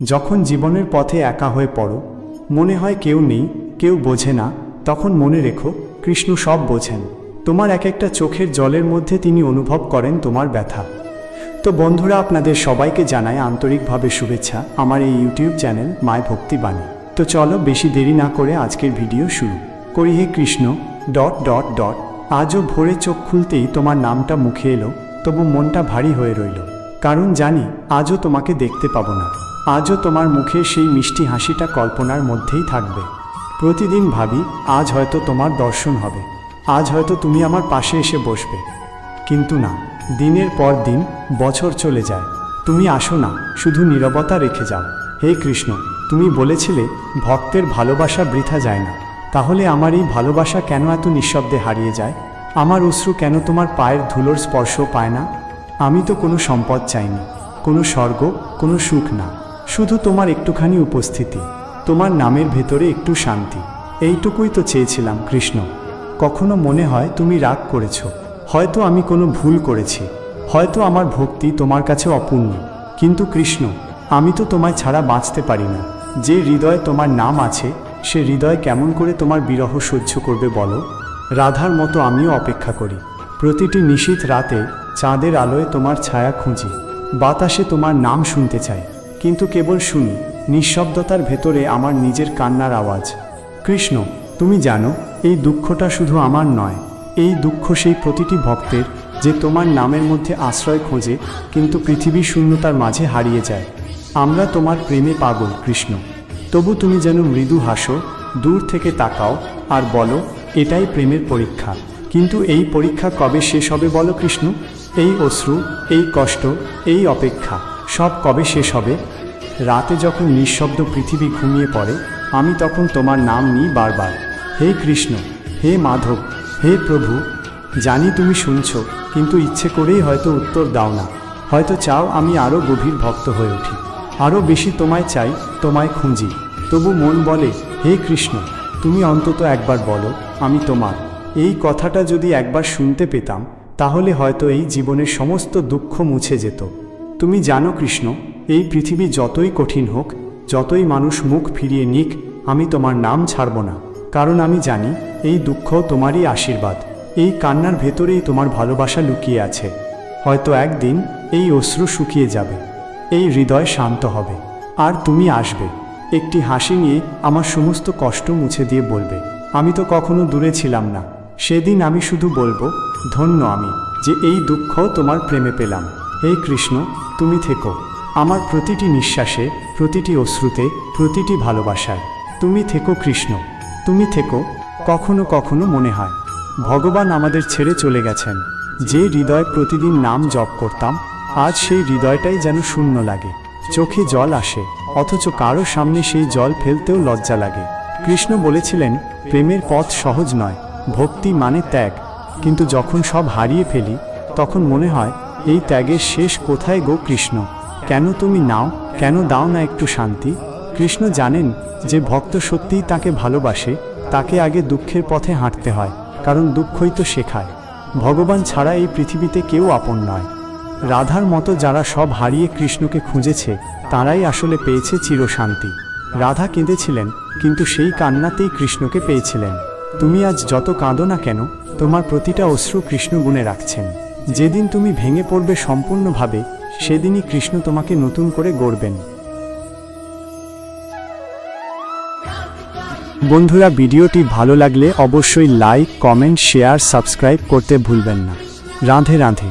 যখন জীবনের পথে একা হয়ে পড়ো, মনে হয় কেউ নেই, কেউ বোঝে না, তখন মনে রেখো কৃষ্ণ সব বোঝেন। তোমার এক একটা চোখের জলের মধ্যে তিনি অনুভব করেন তোমার ব্যথা। তো বন্ধুরা, আপনাদের সবাইকে জানাই আন্তরিকভাবে শুভেচ্ছা আমার এই ইউটিউব চ্যানেল মাই ভক্তি বাণী। তো চলো বেশি দেরি না করে আজকের ভিডিও শুরু করি। হে কৃষ্ণ ... আজও ভোরে চোখ খুলতেই তোমার নামটা মুখে এলো, তবু মনটা ভারী হয়ে রইল। কারণ জানি আজও তোমাকে দেখতে পাবো না। আজও তোমার মুখে সেই মিষ্টি হাসিটা কল্পনার মধ্যেই থাকবে। প্রতিদিন ভাবি আজ হয়তো তোমার দর্শন হবে, আজ হয়তো তুমি আমার পাশে এসে বসবে। কিন্তু না, দিনের পর দিন, বছর চলে যায়, তুমি আসো না, শুধু নীরবতা রেখে যাও। হে কৃষ্ণ, তুমি বলেছিলে ভক্তের ভালোবাসা বৃথা যায় না। তাহলে আমার এই ভালোবাসা কেন এত নিঃশব্দে হারিয়ে যায়? আমার অশ্রু কেন তোমার পায়ের ধুলোর স্পর্শ পায় না? আমি তো কোনো সম্পদ চাইনি, কোনো স্বর্গ, কোনো সুখ না, শুধু তোমার একটুখানি উপস্থিতি, তোমার নামের ভেতরে একটু শান্তি। এইটুকুই তো চেয়েছিলাম কৃষ্ণ। কখনো মনে হয় তুমি রাগ করেছ, হয়তো আমি কোনো ভুল করেছি, হয়তো আমার ভক্তি তোমার কাছে অপূর্ণ। কিন্তু কৃষ্ণ, আমি তো তোমায় ছাড়া বাঁচতে পারি না। যে হৃদয়ে তোমার নাম আছে, সে হৃদয় কেমন করে তোমার বিরহ সহ্য করবে বলো? রাধার মতো আমিও অপেক্ষা করি। প্রতিটি নিশীথ রাতে চাঁদের আলোয় তোমার ছায়া খুঁজি, বাতাসে তোমার নাম শুনতে চাই, কিন্তু কেবল শুনি নিঃশব্দতার ভেতরে আমার নিজের কান্নার আওয়াজ। কৃষ্ণ, তুমি জানো এই দুঃখটা শুধু আমার নয়, এই দুঃখ সেই প্রতিটি ভক্তের, যে তোমার নামের মধ্যে আশ্রয় খোঁজে কিন্তু পৃথিবীর শূন্যতার মাঝে হারিয়ে যায়। আমরা তোমার প্রেমে পাগল কৃষ্ণ, তবু তুমি যেন মৃদু হাসো, দূর থেকে তাকাও আর বলো এটাই প্রেমের পরীক্ষা। কিন্তু এই পরীক্ষা কবে শেষ হবে বলো কৃষ্ণ? এই অশ্রু, এই কষ্ট, এই অপেক্ষা, সব কবে শেষ হবে? রাতে যখন নিঃশব্দ পৃথিবী ঘুমিয়ে পড়ে, আমি তখন তোমার নাম নিই বারবার। হে কৃষ্ণ, হে মাধব, হে প্রভু। জানি তুমি শুনছ, কিন্তু ইচ্ছে করেই হয়তো উত্তর দাও না। হয়তো চাও আমি আরও গভীর ভক্ত হয়ে উঠি, আরও বেশি তোমায় চাই, তোমায় খুঁজি। তবু মন বলে হে কৃষ্ণ, তুমি অন্তত একবার বলো আমি তোমার। এই কথাটা যদি একবার শুনতে পেতাম, তাহলে হয়তো এই জীবনের সমস্ত দুঃখ মুছে যেত। তুমি জানো কৃষ্ণ, এই পৃথিবী যতই কঠিন হোক, যতই মানুষ মুখ ফিরিয়ে নিক, আমি তোমার নাম ছাড়ব না। কারণ আমি জানি এই দুঃখ তোমারই আশীর্বাদ, এই কান্নার ভেতরেই তোমার ভালোবাসা লুকিয়ে আছে। হয়তো একদিন এই অশ্রু শুকিয়ে যাবে, এই হৃদয় শান্ত হবে, আর তুমি আসবে একটি হাসি নিয়ে, আমার সমস্ত কষ্ট মুছে দিয়ে বলবে আমি তো কখনো দূরে ছিলাম না। সেদিন আমি শুধু বলবো ধন্য আমি, যে এই দুঃখ তোমার প্রেমে পেলাম। হে কৃষ্ণ, তুমি থেকো আমার প্রতিটি নিঃশ্বাসে, প্রতিটি অশ্রুতে, প্রতিটি ভালোবাসায়। তুমি থেকো কৃষ্ণ, তুমি থেকো। কখনো কখনো মনে হয় ভগবান আমাদের ছেড়ে চলে গেছেন। যে হৃদয় প্রতিদিন নাম জপ করতাম, আজ সেই হৃদয়টাই যেন শূন্য লাগে। চোখে জল আসে, অথচ কারো সামনে সেই জল ফেলতেও লজ্জা লাগে। কৃষ্ণ বলেছিলেন প্রেমের পথ সহজ নয়, ভক্তি মানে ত্যাগ। কিন্তু যখন সব হারিয়ে ফেলি, তখন মনে হয় এই ত্যাগের শেষ কোথায় গো কৃষ্ণ? কেন তুমি নাও, কেন দাও না একটু শান্তি? কৃষ্ণ জানেন যে ভক্ত সত্যিই তাকে ভালোবাসে, তাকে আগে দুঃখের পথে হাঁটতে হয়, কারণ দুঃখই তো শেখায়। ভগবান ছাড়া এই পৃথিবীতে কেউ আপন নয়। রাধার মতো যারা সব হারিয়ে কৃষ্ণকে খুঁজেছে, তারাই আসলে পেয়েছে চিরশান্তি। রাধা কেঁদেছিলেন, কিন্তু সেই কান্নাতেই কৃষ্ণকে পেয়েছিলেন। তুমি আজ যত কাঁদো না কেন, তোমার প্রতিটা অশ্রু কৃষ্ণ গুণে রাখছেন। যেদিন তুমি ভেঙে পড়বে সম্পূর্ণভাবে, সেদিনই কৃষ্ণ তোমাকে নতুন করে গড়বেন। বন্ধুরা, ভিডিওটি ভালো লাগলে অবশ্যই লাইক, কমেন্ট, শেয়ার, সাবস্ক্রাইব করতে ভুলবেন না। রাধে রাধে।